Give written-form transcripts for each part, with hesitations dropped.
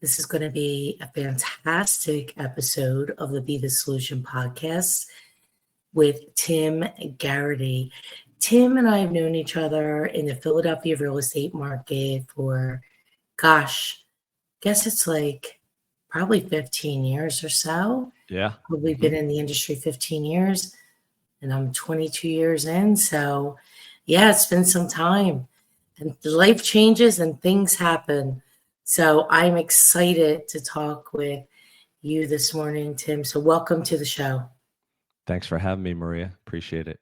This is going to be a fantastic episode of the Be the Solution podcast with Tim Garrity. Tim and I have known each other in the Philadelphia real estate market for, guess it's like probably 15 years or so. Yeah. Probably been in the industry 15 years, and I'm 22 years in. So, yeah, it's been some time. And life changes and things happen. So I'm excited to talk with you this morning, Tim. So welcome to the show. Thanks for having me, Maria. Appreciate it.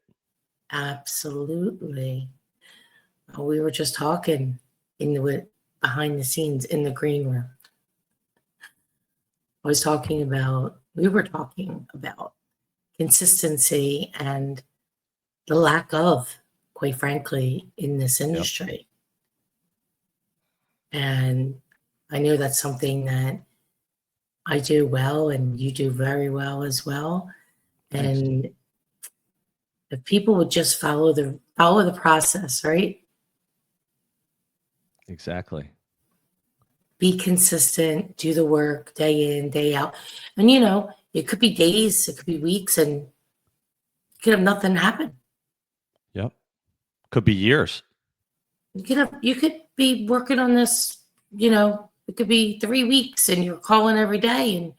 Absolutely. We were just talking behind the scenes in the green room. We were talking about consistency and the lack of, quite frankly, in this industry. Yep. And I know that's something that I do well and you do very well as well. Thanks. And if people would just follow the process, right? Exactly. Be consistent, do the work day in, day out. And it could be days, it could be weeks, and you could have nothing happen. Yep. Could be years. You could be working on this, it could be 3 weeks and you're calling every day and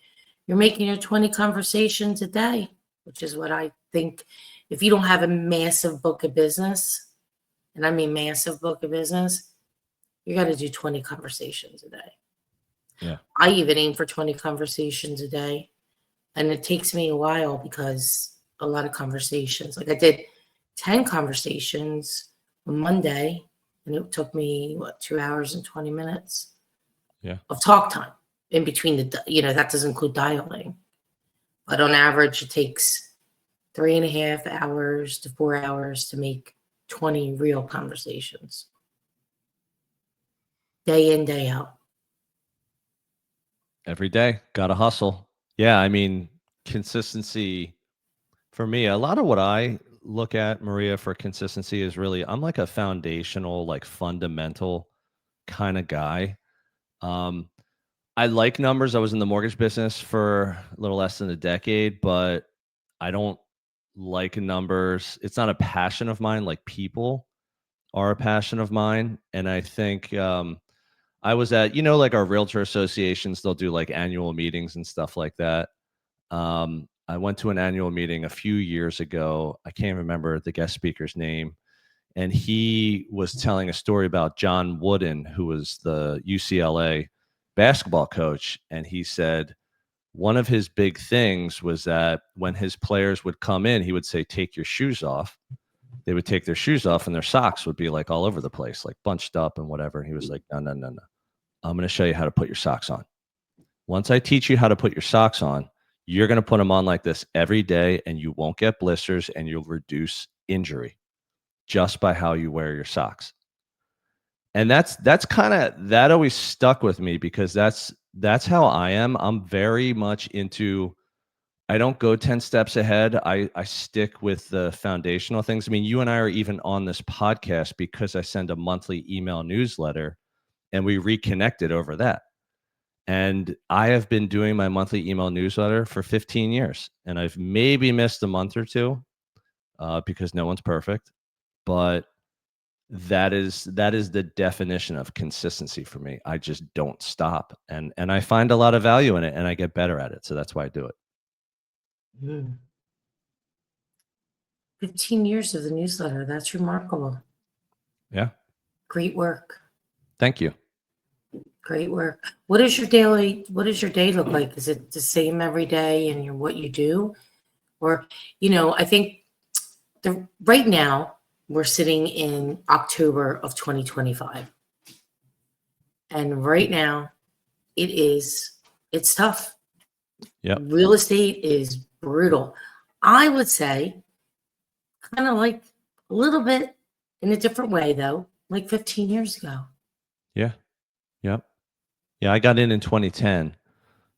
you're making your 20 conversations a day, which is what I think. If you don't have a massive book of business, and I mean massive book of business, you got to do 20 conversations a day. Yeah. I even aim for 20 conversations a day. And it takes me a while because a lot of conversations, like I did 10 conversations on Monday, and it took me 2 hours and 20 minutes of talk time in between that doesn't include dialing. But on average, it takes 3.5 hours to 4 hours to make 20 real conversations. Day in, day out. Every day, gotta hustle. Yeah, I mean, consistency for me, a lot of what I look at, Maria, for consistency is really, I'm like a foundational, like fundamental kind of guy. I like numbers. I was in the mortgage business for a little less than a decade, but I don't like numbers. It's not a passion of mine. Like people are a passion of mine. And I think I was at, like our realtor associations, they'll do like annual meetings and stuff like that. I went to an annual meeting a few years ago. I can't remember the guest speaker's name. And he was telling a story about John Wooden, who was the UCLA basketball coach. And he said one of his big things was that when his players would come in, he would say, take your shoes off. They would take their shoes off and their socks would be like all over the place, like bunched up and whatever. And he was like, no. I'm going to show you how to put your socks on. Once I teach you how to put your socks on, you're going to put them on like this every day and you won't get blisters and you'll reduce injury just by how you wear your socks. And that's kind of, that always stuck with me because that's how I am. I'm very much into, I don't go 10 steps ahead. I stick with the foundational things. I mean, you and I are even on this podcast because I send a monthly email newsletter and we reconnected over that. And I have been doing my monthly email newsletter for 15 years. And I've maybe missed a month or two because no one's perfect. But that is the definition of consistency for me. I just don't stop. And I find a lot of value in it and I get better at it. So that's why I do it. 15 years of the newsletter. That's remarkable. Yeah. Great work. Thank you. Great work. What does your day look like? Is it the same every day and what you do? Or, I think right now we're sitting in October of 2025. And right now it's tough. Yeah. Real estate is brutal. I would say kind of like a little bit in a different way though, like 15 years ago. Yeah. Yep. Yeah, I got in 2010.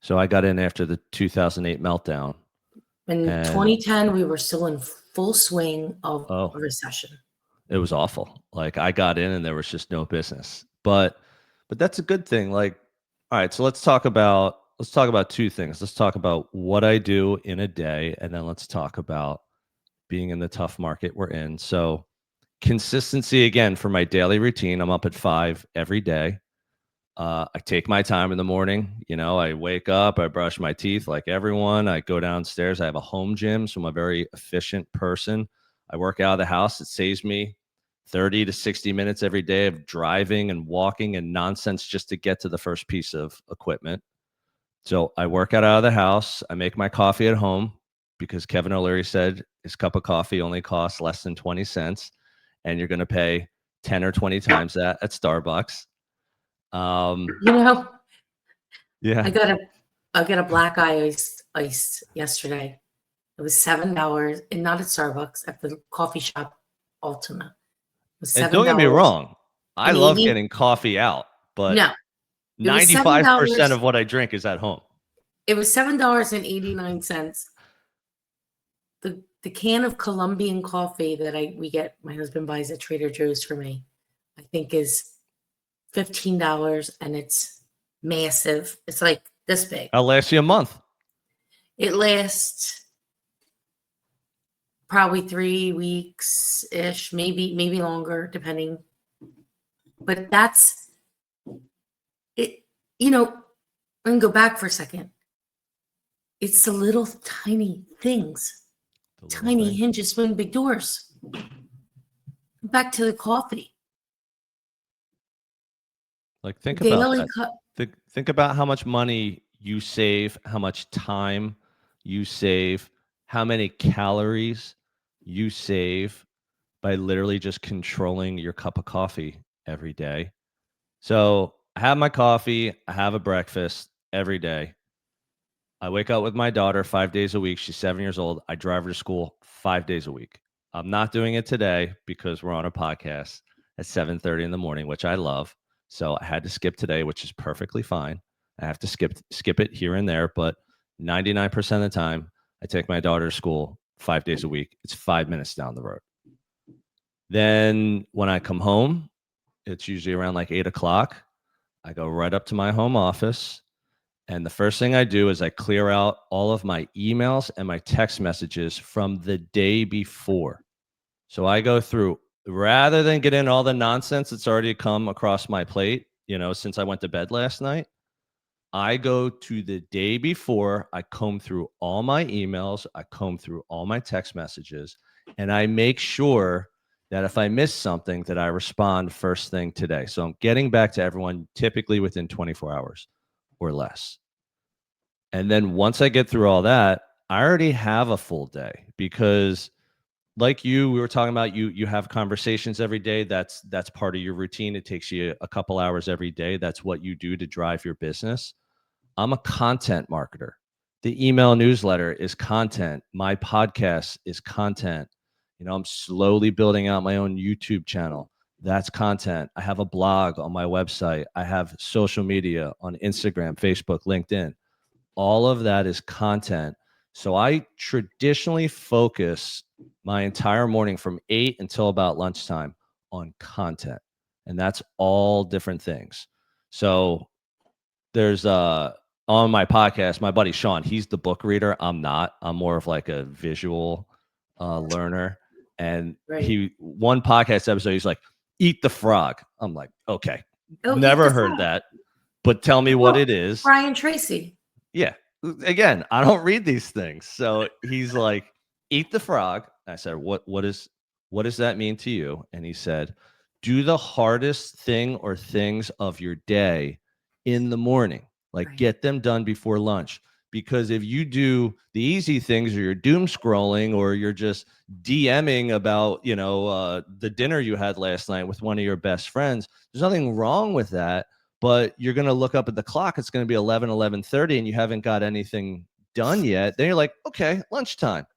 So I got in after the 2008 meltdown. In 2010, we were still in full swing of a recession. It was awful. Like I got in and there was just no business. But that's a good thing. Like All right, so let's talk about two things. Let's talk about what I do in a day, and then let's talk about being in the tough market we're in. So consistency again for my daily routine. I'm up at 5 every day. I take my time in the morning. I wake up, I brush my teeth like everyone. I go downstairs. I have a home gym, so I'm a very efficient person. I work out of the house. It saves me 30 to 60 minutes every day of driving and walking and nonsense just to get to the first piece of equipment. So I work out of the house. I make my coffee at home because Kevin O'Leary said his cup of coffee only costs less than 20 cents, and you're going to pay 10 or 20 times that at Starbucks. You know, Yeah. I got a black iced yesterday. It was $7, and not at Starbucks, at the coffee shop Ultima. It was And seven don't get me dollars wrong, I and love 80. getting coffee out, but No, it was ninety-five percent $7. of what I drink is at home. It was $7.89. The can of Colombian coffee that my husband buys at Trader Joe's for me, I think is $15, and it's massive. It's like this big. I'll last you a month. It lasts probably 3 weeks ish, maybe longer, depending. But that's it. I can go back for a second. It's the little tiny things, The little tiny thing. hinges swing big doors. Back to the coffee. Like think about Daily that. cup. Think about how much money you save, how much time you save, how many calories you save by literally just controlling your cup of coffee every day. So I have my coffee, I have a breakfast every day. I wake up with my daughter 5 days a week. She's 7 years old. I drive her to school 5 days a week. I'm not doing it today because we're on a podcast at 7:30 in the morning, which I love. So I had to skip today, which is perfectly fine. I have to skip it here and there, but 99% of the time, I take my daughter to school 5 days a week. It's 5 minutes down the road. Then when I come home, it's usually around like 8 o'clock. I go right up to my home office. And the first thing I do is I clear out all of my emails and my text messages from the day before. So I go through, rather than get in all the nonsense that's already come across my plate, since I went to bed last night, I go to the day before. I comb through all my emails, I comb through all my text messages, and I make sure that if I miss something that I respond first thing today. So I'm getting back to everyone typically within 24 hours or less. And then once I get through all that, I already have a full day because like we were talking about, you have conversations every day. That's part of your routine. It takes you a couple hours every day. That's what you do to drive your business. I'm a content marketer. The email newsletter is content. My podcast is content. I'm slowly building out my own YouTube channel. That's content. I have a blog on my website. I have social media on Instagram, Facebook, LinkedIn. All of that is content. So I traditionally focus my entire morning from 8 until about lunchtime on content. And that's all different things. So there's on my podcast, my buddy Sean, he's the book reader. I'm not. I'm more of like a visual learner. And Right. one podcast episode, he's like, "Eat the frog." I'm like, okay, Oh, eat never the heard frog. that, but tell me what Well, it is. Brian Tracy. Yeah. Again, I don't read these things. So he's like, "Eat the frog." I said, what does that mean to you? And he said, "Do the hardest thing or things of your day in the morning. Like Right. get them done before lunch. Because if you do the easy things or you're doom scrolling or you're just DMing about, the dinner you had last night with one of your best friends, there's nothing wrong with that. But you're going to look up at the clock. It's going to be 11:30 and you haven't got anything done yet. Then you're like, okay, lunchtime.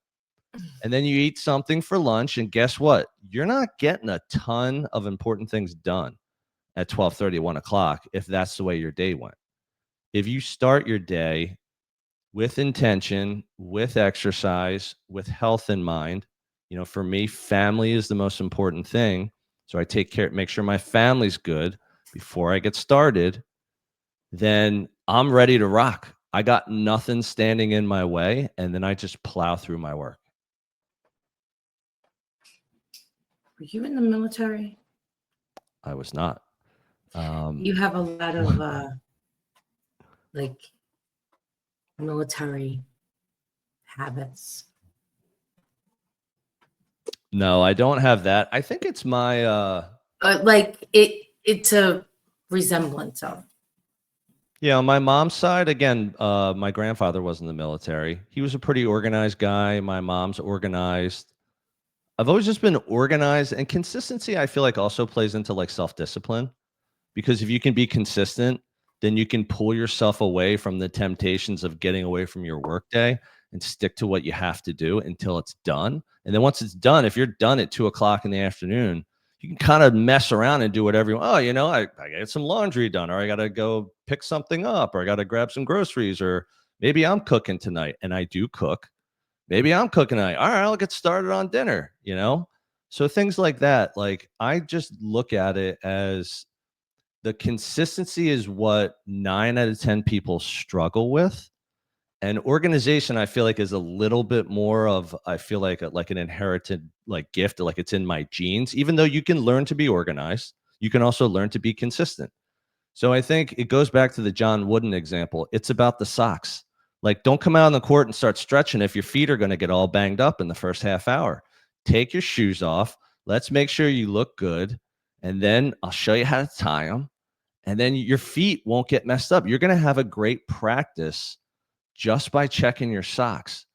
And then you eat something for lunch. And guess what? You're not getting a ton of important things done at 12:30, 1 o'clock, if that's the way your day went. If you start your day with intention, with exercise, with health in mind, for me, family is the most important thing. So I make sure my family's good before I get started. then I'm ready to rock. I got nothing standing in my way, and then I just plow through my work. Were you in the military? I was not. You have a lot of like military habits. No, I don't have that. I think it's my Like it's a resemblance of. yeah, on my mom's side, again, my grandfather was in the military. He was a pretty organized guy. My mom's organized. I've always just been organized, and consistency I feel like also plays into like self-discipline, because if you can be consistent, then you can pull yourself away from the temptations of getting away from your workday and stick to what you have to do until it's done. And then once it's done, if you're done at 2 o'clock in the afternoon, you can kind of mess around and do whatever you want. Oh, I got to get some laundry done, or I got to go pick something up, or I got to grab some groceries, or maybe I'm cooking tonight, and I do cook. Maybe I'm cooking tonight. All right, I'll get started on dinner. So things like that. Like I just look at it as the consistency is what 9 out of 10 people struggle with. And organization, I feel like, is a little bit more of, I feel like an inherited like gift, like it's in my genes. Even though you can learn to be organized, you can also learn to be consistent. So I think it goes back to the John Wooden example. It's about the socks. Like, don't come out on the court and start stretching if your feet are going to get all banged up in the first half hour. Take your shoes off. Let's make sure you look good. And then I'll show you how to tie them. And then your feet won't get messed up. You're going to have a great practice just by checking your socks.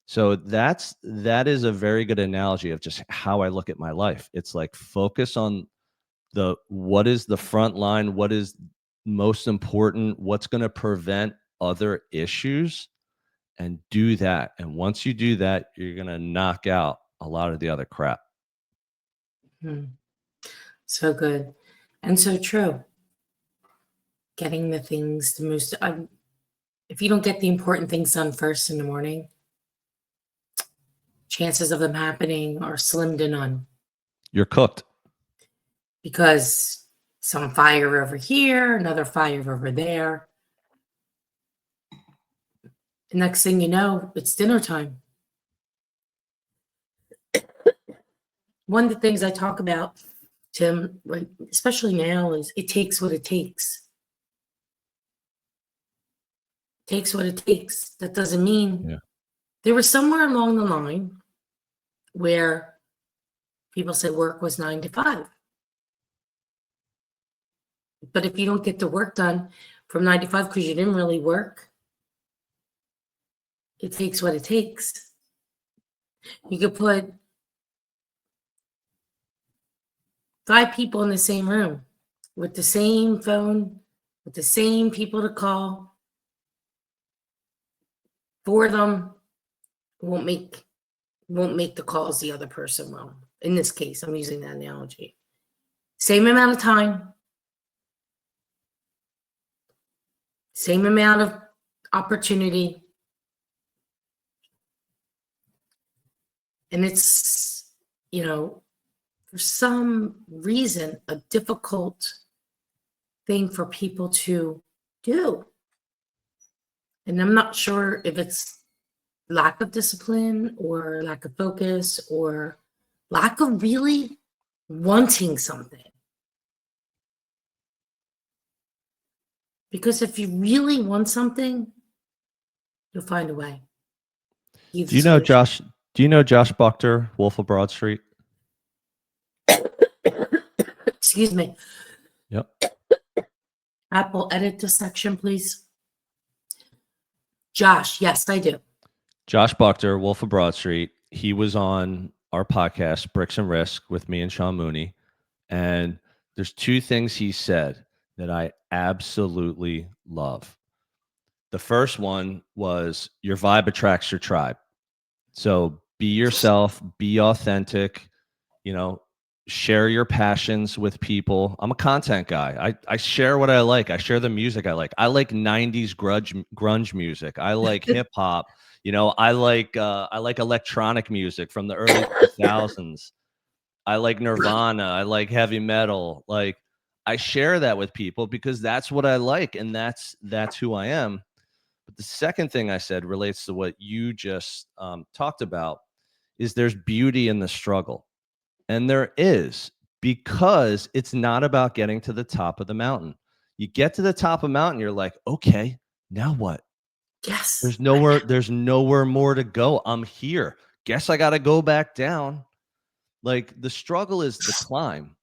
So that is a very good analogy of just how I look at my life. It's like focus on what is the front line, what is most important, what's going to prevent other issues, and do that. And once you do that, you're going to knock out a lot of the other crap. So good and so true. Getting the things the most. If you don't get the important things done first in the morning, chances of them happening are slim to none. You're cooked. Because some fire over here, another fire over there. The next thing you know, it's dinner time. One of the things I talk about, Tim, like, especially now, is it takes what it takes. It takes what it takes. That doesn't mean there was somewhere along the line where people said work was 9 to 5. But if you don't get the work done from 9 to 5 because you didn't really work, it takes what it takes. You could put 5 people in the same room with the same phone, with the same people to call. 4 of them won't make the calls the other person will. In this case, I'm using that analogy. Same amount of time, same amount of opportunity. And it's, for some reason, a difficult thing for people to do. And I'm not sure if it's lack of discipline or lack of focus or lack of really wanting something. Because if you really want something, you'll find a way. Do you know Josh Buchter, Wolf of Broad Street? Excuse me. Yep. Apple, edit this section, please. Josh, yes, I do. Josh Buchter, Wolf of Broad Street. He was on our podcast, Bricks and Risk, with me and Sean Mooney. And there's 2 things he said that I absolutely love. The first one was your vibe attracts your tribe. So be yourself, be authentic, share your passions with people. I'm a content guy. I share what I like. I share the music I like. I like 90s grunge music. I like hip hop. I like electronic music from the early 2000s. I like Nirvana. I like heavy metal. Like, I share that with people because that's what I like, and that's who I am. But the second thing I said relates to what you just talked about is there's beauty in the struggle. And there is, because it's not about getting to the top of the mountain. You get to the top of the mountain, you're like, okay, now what? Yes. There's nowhere more to go. I'm here. Guess I got to go back down. Like the struggle is the climb.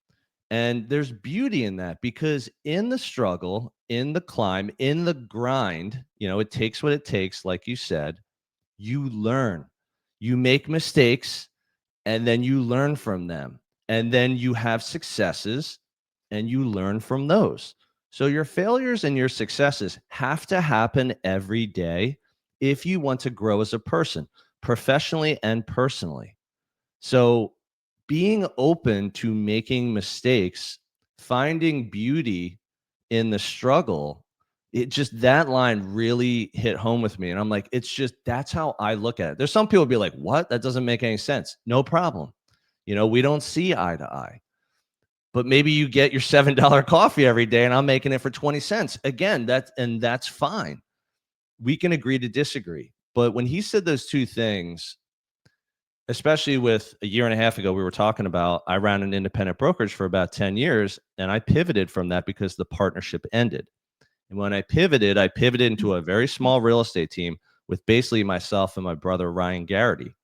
And there's beauty in that because in the struggle, in the climb, in the grind, it takes what it takes, like you said, you learn. You make mistakes and then you learn from them. And then you have successes and you learn from those. So your failures and your successes have to happen every day if you want to grow as a person, professionally and personally. So being open to making mistakes, finding beauty in the struggle, it just that line really hit home with me. And I'm like, it's just that's how I look at it. There's some people be like, what? That doesn't make any sense. No problem. We don't see eye to eye. But maybe you get your $7 coffee every day and I'm making it for 20 cents. Again, that's fine. We can agree to disagree. But when he said those two things, especially with a year and a half ago, we were talking about, I ran an independent brokerage for about 10 years and I pivoted from that because the partnership ended. And when I pivoted into a very small real estate team with basically myself and my brother, Ryan Garrity.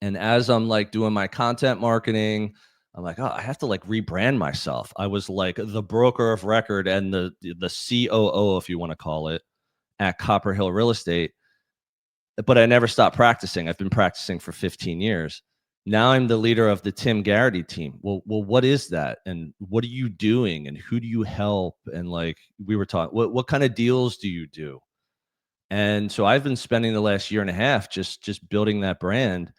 And as I'm like doing my content marketing, I'm like, oh, I have to like rebrand myself. I was like the broker of record and the COO, if you want to call it, at Copper Hill Real Estate. But I never stopped practicing. I've been practicing for 15 years. Now I'm the leader of the Tim Garrity team. Well, what is that? And what are you doing? And who do you help? And like we were talking, what kind of deals do you do? And so I've been spending the last year and a half just building that brand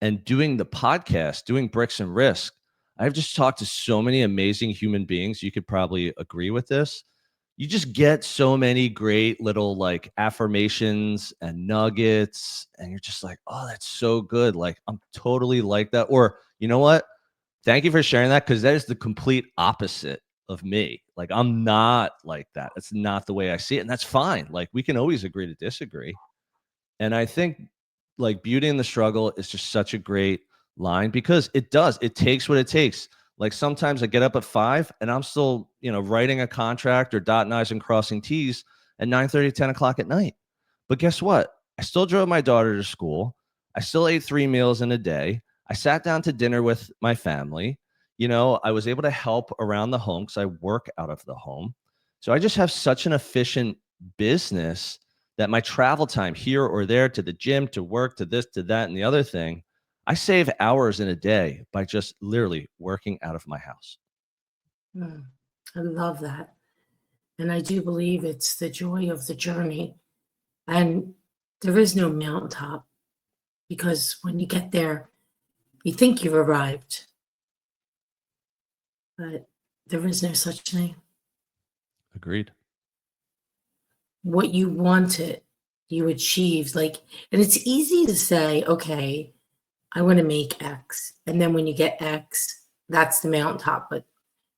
and doing the podcast, doing Bricks and Risk. I've just talked to so many amazing human beings. You could probably agree with this. You just get so many great little like affirmations and nuggets, and you're just like, oh, that's so good. Like, I'm totally like that. Or, you know what? Thank you for sharing that because that is the complete opposite of me. Like, I'm not like that. That's not the way I see it. And that's fine. Like, we can always agree to disagree. And I think like beauty in the struggle is just such a great line because it takes what it takes. Like sometimes I get up at 5 and I'm still, writing a contract or dotting I's and crossing T's at 9:30, 10 o'clock at night. But guess what? I still drove my daughter to school. I still ate 3 meals in a day. I sat down to dinner with my family. I was able to help around the home because I work out of the home. So I just have such an efficient business that my travel time here or there to the gym, to work, to this, to that, and the other thing, I save hours in a day by just literally working out of my house. I love that. And I do believe it's the joy of the journey. And there is no mountaintop because when you get there, you think you've arrived, but there is no such thing. Agreed. What you wanted, you achieved. Like, and it's easy to say, okay, I want to make X. And then when you get X, that's the mountaintop, but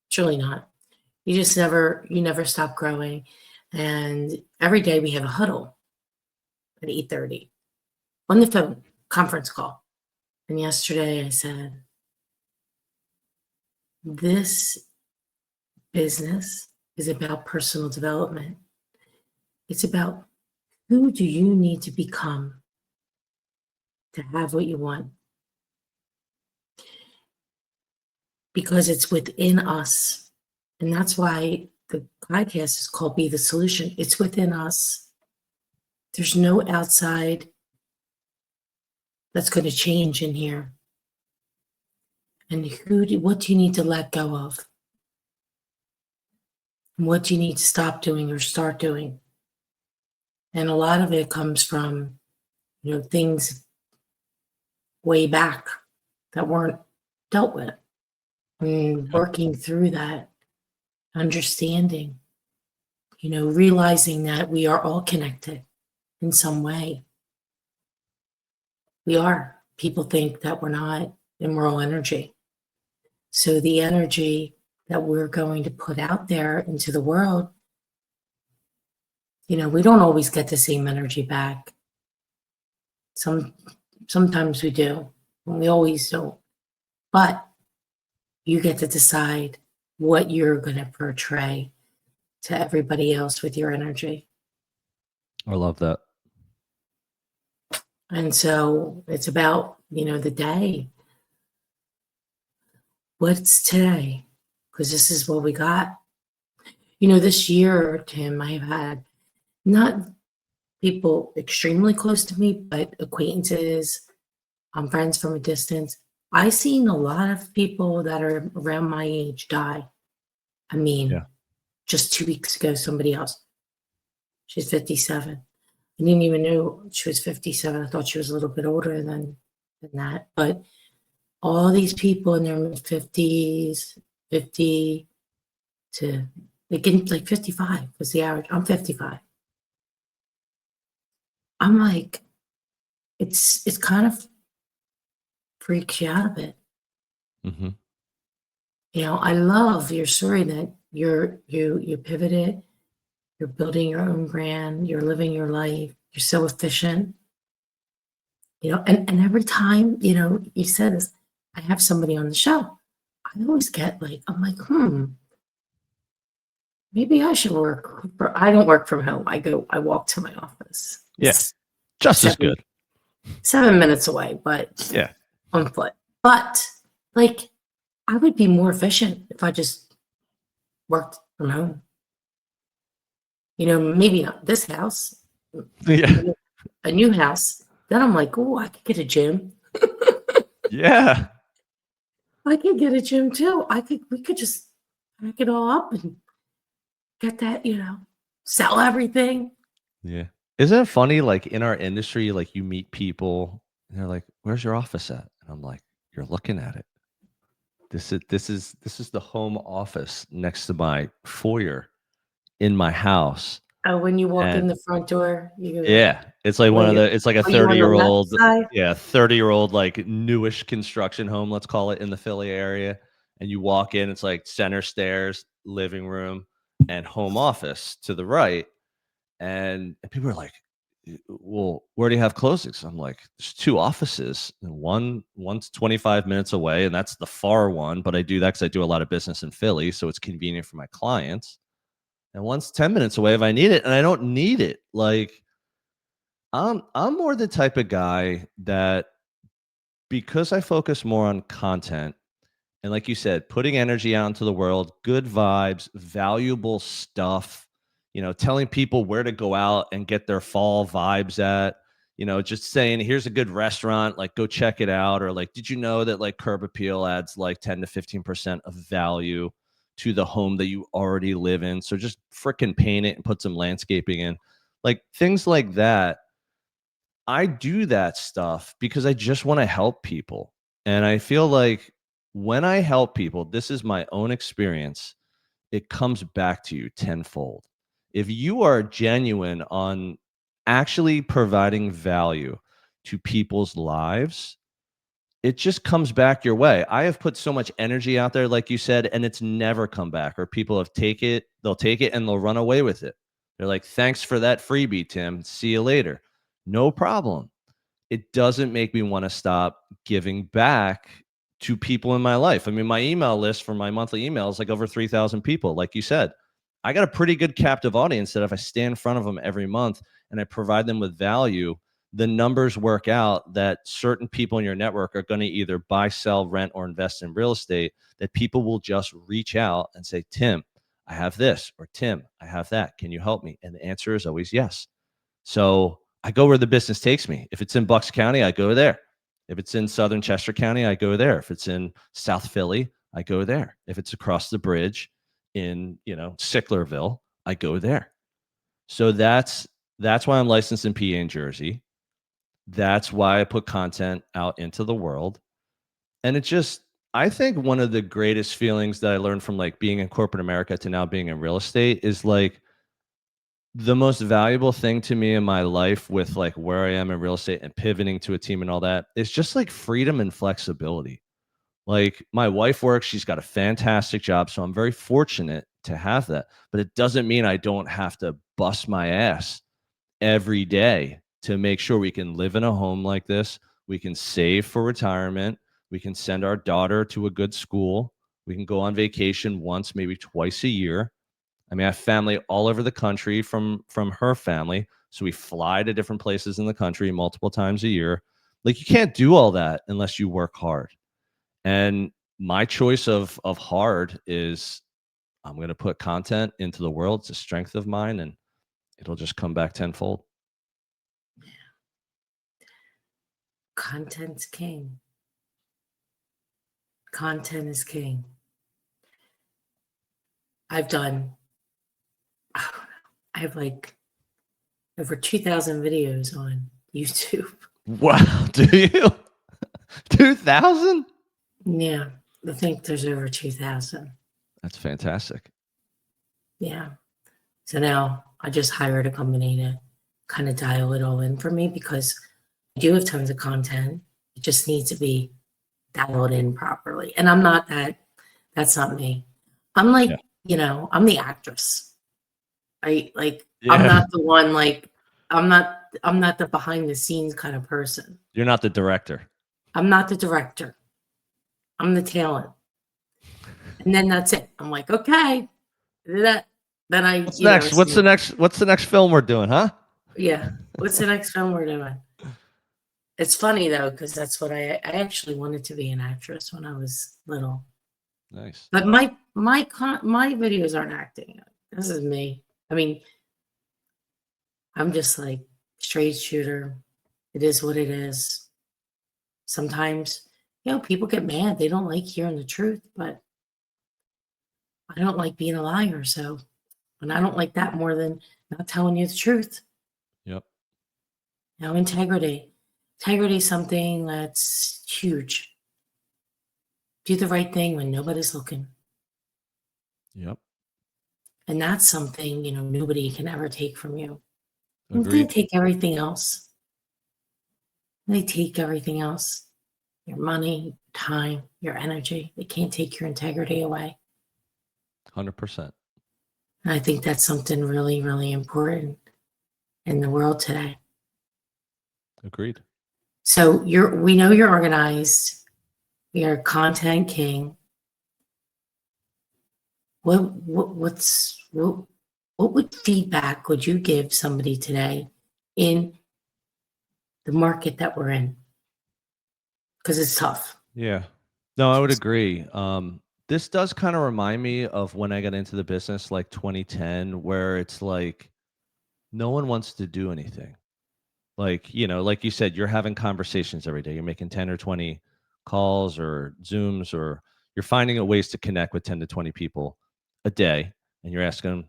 it's really not. You never stop growing. And every day we have a huddle at 8:30 on the phone, conference call. And yesterday I said, this business is about personal development. It's about who do you need to become to have what you want? Because it's within us. And that's why the podcast is called Be the Solution. It's within us. There's no outside that's going to change in here. And what do you need to let go of? And what do you need to stop doing or start doing? And a lot of it comes from, things way back that weren't dealt with. And working through that, understanding, realizing that we are all connected in some way. We are. People think that we're not, and we're all energy. So the energy that we're going to put out there into the world, we don't always get the same energy back. Sometimes we do, and we always don't. But you get to decide what you're going to portray to everybody else with your energy. I love that. And so it's about, the day. What's today? Because this is what we got. This year, Tim, I've had not people extremely close to me, but acquaintances, friends from a distance. I've seen a lot of people that are around my age die. I mean, Yeah. just 2 weeks ago, somebody else. She's 57. I didn't even know she was 57. I thought she was a little bit older than that. But all these people in their mid-50s, 50 to like 55 was the average. I'm 55. I'm like, it's kind of freaks you out a bit. Mm-hmm. I love your story that you pivoted, you're building your own brand, you're living your life, you're so efficient. And every time, you said this, I have somebody on the show. I always get I'm like, maybe I should work. I don't work from home. I walk to my office. Yeah. It's Just as good. 7 minutes away, but Yeah. on foot. But I would be more efficient if I just worked from home. Maybe not this house. Yeah. A new house. Then I'm like, oh, I could get a gym. Yeah. I could get a gym too. We could just pack it all up and get that, sell everything. Yeah. Isn't it funny? Like in our industry, like you meet people and they're like, "Where's your office at?" And I'm like, "You're looking at it. This is the home office next to my foyer in my house." Oh, when you walk in And the front door, yeah, it's like it's like a are you on the left 30-year-old, side? yeah, 30-year-old like newish construction home, let's call it, in the Philly area. And you walk in, it's like center stairs, living room, and home office to the right. And people are like, well, where do you have closings? I'm like, there's two offices, and one's 25 minutes away, and that's the far one. But I do that because I do a lot of business in Philly, so it's convenient for my clients. And one's 10 minutes away if I need it, and I don't need it. Like, I'm more the type of guy that, because I focus more on content and, like you said, putting energy out into the world, good vibes, valuable stuff, telling people where to go out and get their fall vibes at, just saying, here's a good restaurant, like go check it out. Or like, did you know that like curb appeal adds like 10 to 15% of value to the home that you already live in? So just freaking paint it and put some landscaping in, like things like that. I do that stuff because I just want to help people. And I feel like when I help people, this is my own experience, it comes back to you tenfold. If you are genuine on actually providing value to people's lives, it just comes back your way. I have put so much energy out there, like you said, and it's never come back. Or people they'll take it and they'll run away with it. They're like, thanks for that freebie, Tim. See you later. No problem. It doesn't make me want to stop giving back to people in my life. I mean, my email list for my monthly email is like over 3,000 people. Like you said, I got a pretty good captive audience that if I stay in front of them every month and I provide them with value, the numbers work out that certain people in your network are going to either buy, sell, rent, or invest in real estate, that people will just reach out and say, Tim, I have this, or Tim, I have that. Can you help me? And the answer is always yes. So I go where the business takes me. If it's in Bucks County, I go there. If it's in Southern Chester County, I go there. If it's in South Philly, I go there. If it's across the bridge in, Sicklerville, I go there. So that's why I'm licensed in PA and Jersey. That's why I put content out into the world. And it just, I think one of the greatest feelings that I learned from like being in corporate America to now being in real estate is like, the most valuable thing to me in my life with like where I am in real estate and pivoting to a team and all that is just like freedom and flexibility. Like my wife works, she's got a fantastic job. So I'm very fortunate to have that. But it doesn't mean I don't have to bust my ass every day to make sure we can live in a home like this. We can save for retirement. We can send our daughter to a good school. We can go on vacation once, maybe twice a year. I mean, I have family all over the country from her family. So we fly to different places in the country multiple times a year. Like you can't do all that unless you work hard. And my choice of hard is I'm going to put content into the world. It's a strength of mine and it'll just come back tenfold. Content's king. Content is king. I have like over 2,000 videos on YouTube. Wow. Do you? 2,000? Yeah, I think there's over 2,000. That's fantastic. Yeah. So now I just hired a company to kind of dial it all in for me because I do have tons of content. It just needs to be dialed in properly. And I'm not that, that's not me. I'm like, Yeah. I'm the actress. I'm Yeah. not the one I'm not the behind the scenes kind of person. You're not the director. I'm not the director. I'm the talent. And then that's it. I'm like, okay. Then I, What's next? What's the next film we're doing, huh? Yeah. What's the next film we're doing? It's funny though, because that's what I actually wanted to be an actress when I was little. Nice. But my videos aren't acting. This is me. I mean, I'm just like straight shooter. It is what it is. Sometimes, people get mad. They don't like hearing the truth, but I don't like being a liar. So, and I don't like that more than not telling you the truth. Yep. Integrity. Integrity is something that's huge. Do the right thing when nobody's looking. Yep. And that's something, nobody can ever take from you. Agreed. They take everything else. They take everything else. Your money, time, your energy. They can't take your integrity away. 100%. And I think that's something really, really important in the world today. Agreed. So we know you're organized. You're a content king. What would feedback would you give somebody today in the market that we're in? Because it's tough. Yeah. No, I would agree. This does kind of remind me of when I got into the business, like 2010, where it's like no one wants to do anything. Like, like you said, you're having conversations every day. You're making 10 or 20 calls or Zooms, or you're finding ways to connect with 10 to 20 people a day. And you're asking them,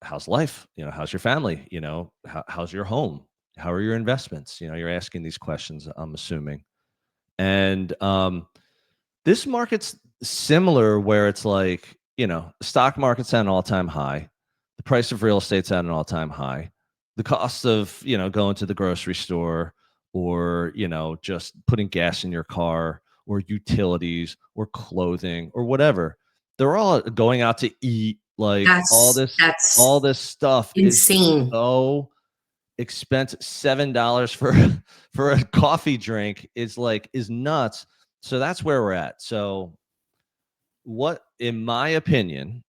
how's life? How's your family? How's your home? How are your investments? You're asking these questions, I'm assuming. And this market's similar where it's like, the stock market's at an all-time high. The price of real estate's at an all-time high. The cost of, going to the grocery store or, just putting gas in your car or utilities or clothing or whatever, they're all going out to eat. Like all That's this stuff is insane. so expensive. $7 for a coffee drink is nuts. So that's where we're at. So what, in my opinion,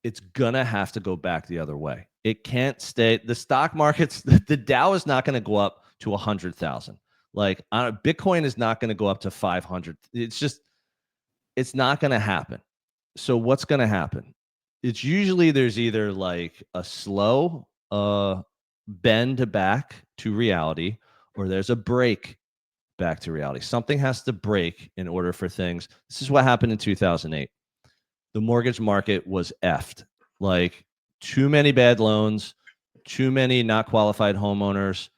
it's gonna have to go back the other way. It can't stay. The stock markets, the Dow is not going to go up to 100,000. Like Bitcoin is not going to go up to 500. It's not going to happen. So what's going to happen? It's usually there's either like a slow bend back to reality, or there's a break back to reality. Something has to break in order for things. This is what happened in 2008. The mortgage market was effed. Like too many bad loans, too many not qualified homeowners,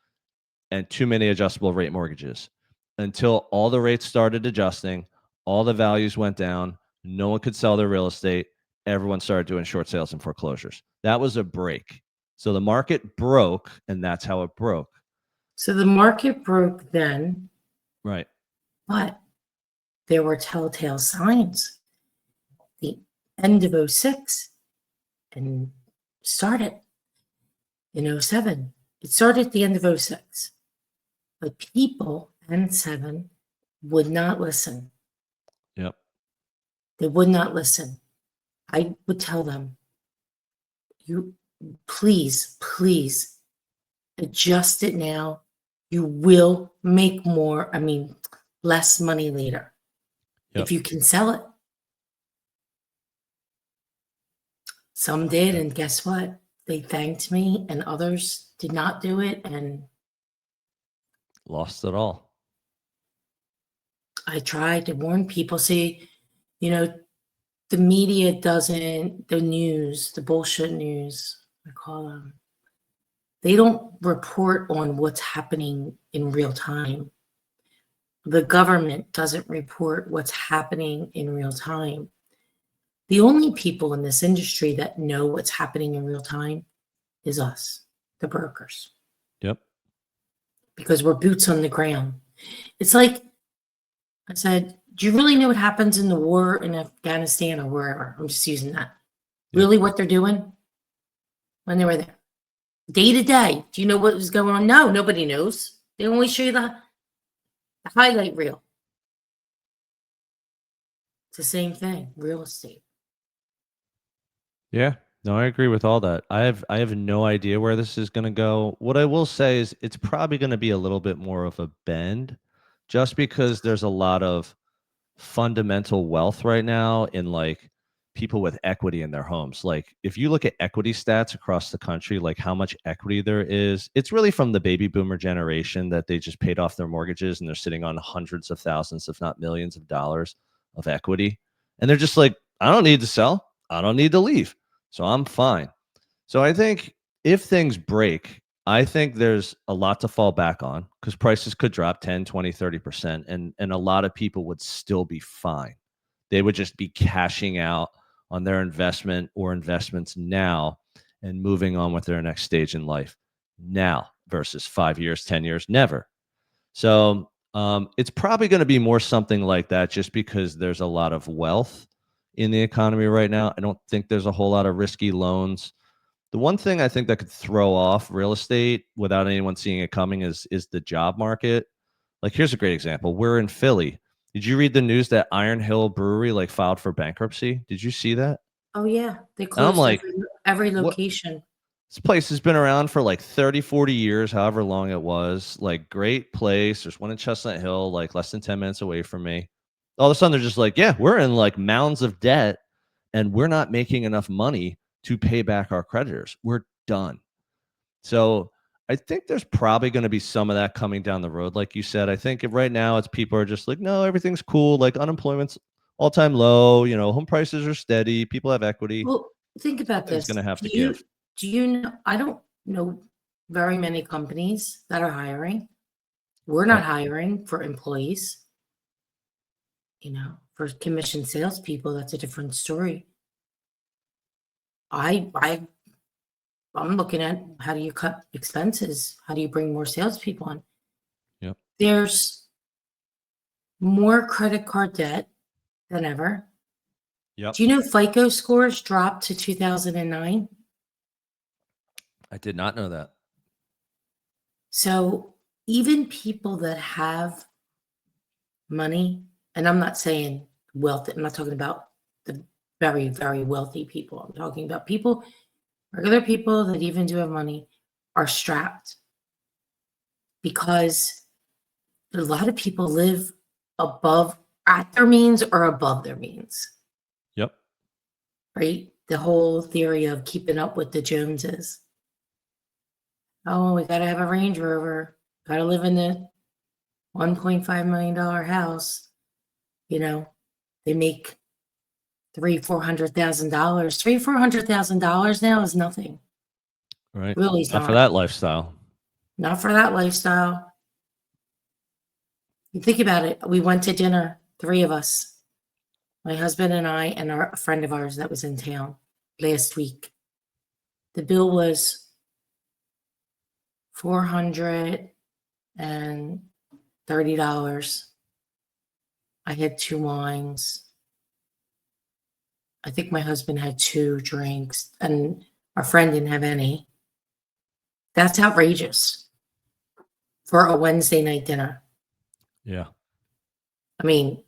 and too many adjustable rate mortgages. Until all the rates started adjusting, all the values went down, no one could sell their real estate, everyone started doing short sales and foreclosures. That was a break. So the market broke, and that's how it broke. So the market broke then. Right. What? there were telltale signs. The end of '06 and started in '07. It started at the end of '06. But people and 7 would not listen. Yep. They would not listen. I would tell them, you please, please adjust it now. You will make more, less money later Yep. if you can sell it. Some did, and guess what? They thanked me, and others did not do it, and Lost it all. I tried to warn people. See, the media doesn't, the news, the bullshit news, I call them, they don't report on what's happening in real time. The government doesn't report what's happening in real time. The only people in this industry that know what's happening in real time is us, the brokers, Yep. because we're boots on the ground. It's like I said, do you really know what happens in the war in Afghanistan or wherever? I'm just using that. Yep. Really what they're doing when they were there? Day to day. Do you know what was going on? No, nobody knows. They only show you the highlight reel. It's the same thing, real estate. Yeah. No, I agree with all that. I have no idea where this is going to go. What I will say is it's probably going to be a little bit more of a bend just because there's a lot of fundamental wealth right now in like people with equity in their homes. Like if you look at equity stats across the country, like how much equity there is, it's really from the baby boomer generation that they just paid off their mortgages and they're sitting on hundreds of thousands, if not millions of dollars of equity. And they're just like, I don't need to sell. I don't need to leave. So I'm fine. So I think if things break, I think there's a lot to fall back on because prices could drop 10, 20, 30%, and a lot of people would still be fine. They would just be cashing out on their investment or investments now and moving on with their next stage in life now versus 5 years, 10 years, never. So it's probably going to be more something like that just because there's a lot of wealth in the economy right now. I don't think there's a whole lot of risky loans. The one thing I think that could throw off real estate without anyone seeing it coming is the job market. Like here's a great example. We're in Philly. Did you read the news that Iron Hill Brewery like filed for bankruptcy? Did you see that? Oh yeah, they And I'm closed like, every what? location. This place has been around for like 30, 40 years, however long it was. Like great place. There's one in Chestnut Hill, like less than 10 minutes away from me. All of a sudden they're just like, yeah, we're in like mounds of debt and we're not making enough money to pay back our creditors. We're done. So I think there's probably going to be some of that coming down the road. Like you said, I think right now it's people are just like, no, everything's cool. Like unemployment's all time low. Home prices are steady. People have equity. Well, think about Something's this. going to have Do to you give. do you know? I don't know very many companies that are hiring. We're not Yep. hiring for employees. For commission salespeople, that's a different story. I'm looking at how do you cut expenses? How do you bring more salespeople on? Yep. There's more credit card debt than ever. Yep. Do you know FICO scores dropped to 2009? I did not know that. So even people that have money, and I'm not saying wealth, I'm not talking about the very, very wealthy people. I'm talking about people, regular people that even do have money, are strapped because a lot of people live at their means or above their means, Yep. right? The whole theory of keeping up with the Joneses. Oh, we got to have a Range Rover, got to live in the $1.5 million house. They make $300,000, $400,000 now is nothing. Right. Really is Not for not. that lifestyle. Not for that lifestyle. You think about it. We went to dinner, 3 of us, my husband and I, and a friend of ours that was in town last week. The bill was $430. I had 2 wines. I think my husband had 2 drinks, and our friend didn't have any. That's outrageous for a Wednesday night dinner. Yeah. I mean,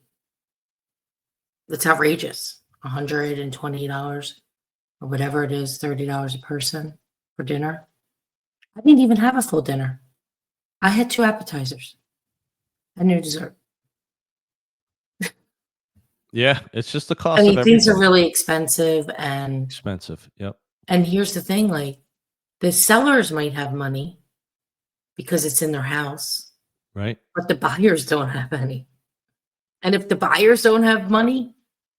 that's outrageous. $120 or whatever it is, $30 a person for dinner. I didn't even have a full dinner. I had 2 appetizers and no dessert. Yeah. It's just the I cost of mean, things are everything. really expensive, Expensive. Yep. and here's the thing, like, the sellers might have money because it's in their house, Right. but the buyers don't have any. And if the buyers don't have money,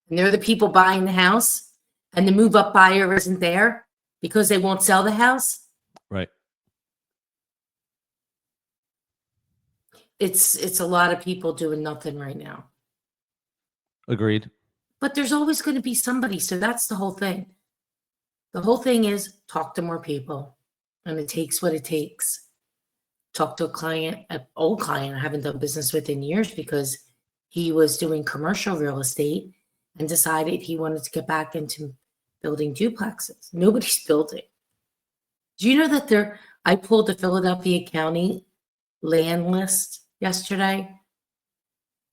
and they're the people buying the house, and the move-up buyer isn't there because they won't sell the house, Right. it's a lot of people doing nothing right now. Agreed. But there's always gonna be somebody, so that's the whole thing. The whole thing is talk to more people, and it takes what it takes. Talk to a client, an old client I haven't done business with in years because he was doing commercial real estate and decided he wanted to get back into building duplexes. Nobody's building. Do you know that I pulled the Philadelphia County land list yesterday?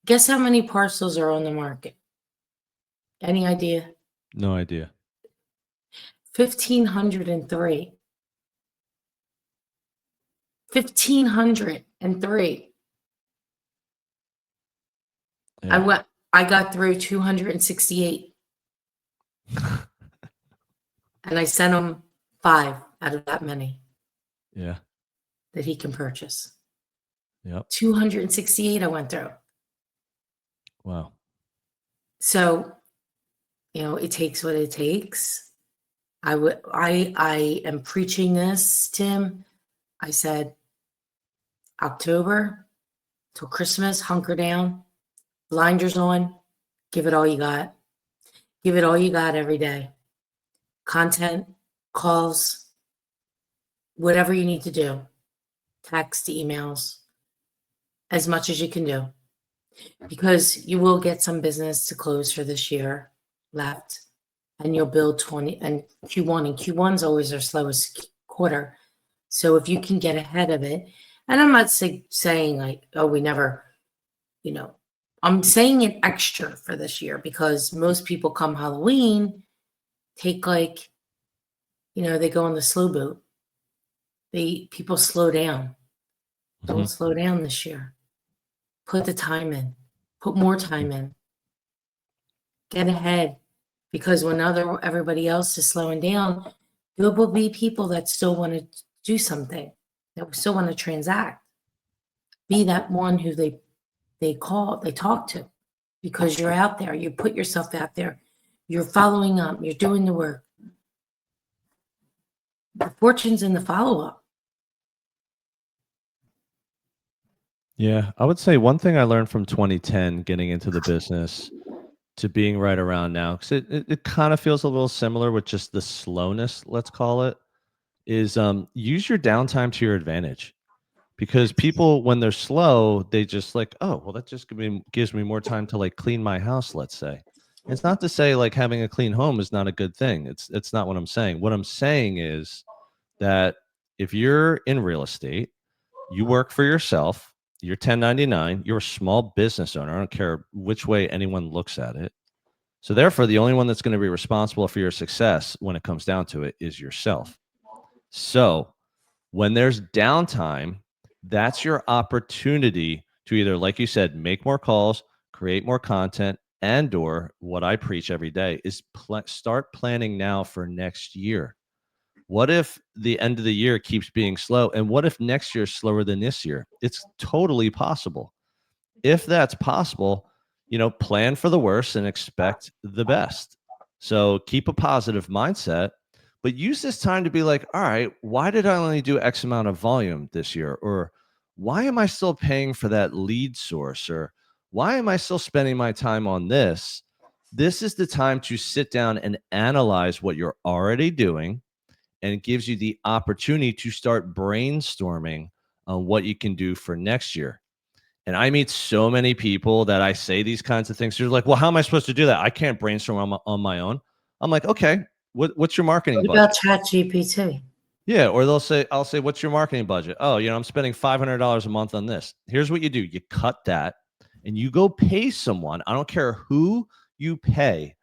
Guess how many parcels are on the market? Any idea? No idea. 1,503. 1,503. Yeah. I got through 268, and I sent him 5 out of that many Yeah. that he can purchase. Yep. 268 I went through. Wow. So, it takes what it takes. I am preaching this, Tim. I said October till Christmas, hunker down, blinders on, give it all you got. Give it all you got every day. Content, calls, whatever you need to do. Text, emails, as much as you can do. Because you will get some business to close for this year left, and you'll build 20 and Q1's always our slowest quarter. So if you can get ahead of it, and I'm not saying like, oh, we never, I'm saying it extra for this year because most people come Halloween, take like, they go on the slow boat. People slow down. Don't slow down this year. Put the time in. Put more time in. Get ahead. Because when everybody else is slowing down, there will be people that still want to do something, that still want to transact. Be that one who they talk to, because you're out there. You put yourself out there. You're following up. You're doing the work. The fortune's in the follow-up. Yeah. I would say one thing I learned from 2010 getting into the business to being right around now, because it kind of feels a little similar with just the slowness, let's call it, is use your downtime to your advantage. Because people, when they're slow, they just like, oh, well, that just gives me more time to like clean my house, let's say. It's not to say like having a clean home is not a good thing. It's not what I'm saying. What I'm saying is that if you're in real estate, you work for yourself, you're 1099, you're a small business owner. I don't care which way anyone looks at it. So therefore, the only one that's going to be responsible for your success when it comes down to it is yourself. So when there's downtime, that's your opportunity to either, like you said, make more calls, create more content, and or what I preach every day is start planning now for next year. What if the end of the year keeps being slow? And what if next year is slower than this year? It's totally possible. If that's possible, plan for the worst and expect the best. So keep a positive mindset, but use this time to be like, all right, why did I only do X amount of volume this year? Or why am I still paying for that lead source? Or why am I still spending my time on this? This is the time to sit down and analyze what you're already doing, and it gives you the opportunity to start brainstorming on what you can do for next year. And I meet so many people that I say these kinds of things. They're like, well, how am I supposed to do that? I can't brainstorm on my own. I'm like, okay, what's your marketing What budget? about ChatGPT? Yeah. Or I'll say, what's your marketing budget? Oh, I'm spending $500 a month on this. Here's what you do. You cut that and you go pay someone. I don't care who you pay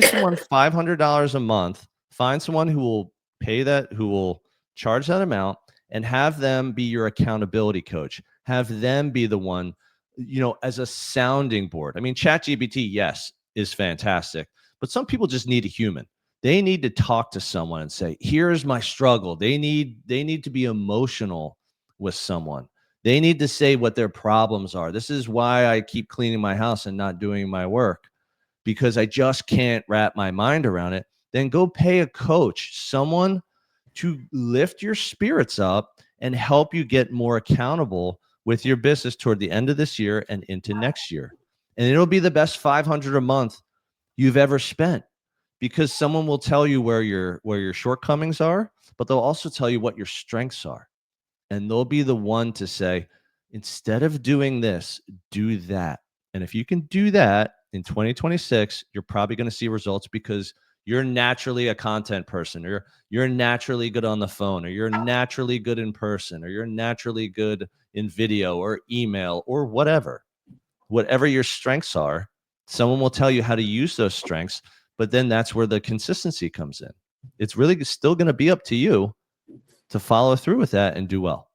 someone $500 a month, find someone who will who will charge that amount, and have them be your accountability coach. Have them be the one, as a sounding board. I mean, ChatGPT, yes, is fantastic, but some people just need a human. They need to talk to someone and say, here's my struggle. They need to be emotional with someone. They need to say what their problems are. This is why I keep cleaning my house and not doing my work, because I just can't wrap my mind around it. Then go pay a coach, someone to lift your spirits up and help you get more accountable with your business toward the end of this year and into next year. And it'll be the best $500 a month you've ever spent, because someone will tell you where your shortcomings are, but they'll also tell you what your strengths are. And they'll be the one to say, instead of doing this, do that. And if you can do that in 2026, you're probably going to see results, because you're naturally a content person, or you're naturally good on the phone, or you're naturally good in person, or you're naturally good in video or email or whatever. Whatever your strengths are, someone will tell you how to use those strengths, but then that's where the consistency comes in. It's really still going to be up to you to follow through with that and do well.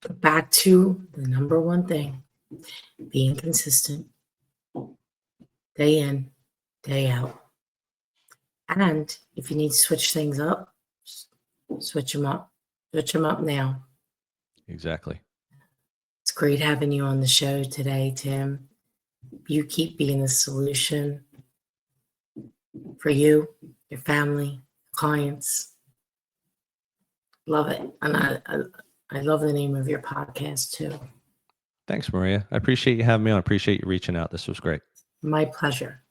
Back to the number one thing, being consistent, day in, day out. And if you need to switch things up, switch them up. Switch them up now. Exactly. It's great having you on the show today, Tim. You keep being the solution for you, your family, clients. Love it. And I love the name of your podcast too. Thanks, Maria. I appreciate you having me on. I appreciate you reaching out. This was great. My pleasure.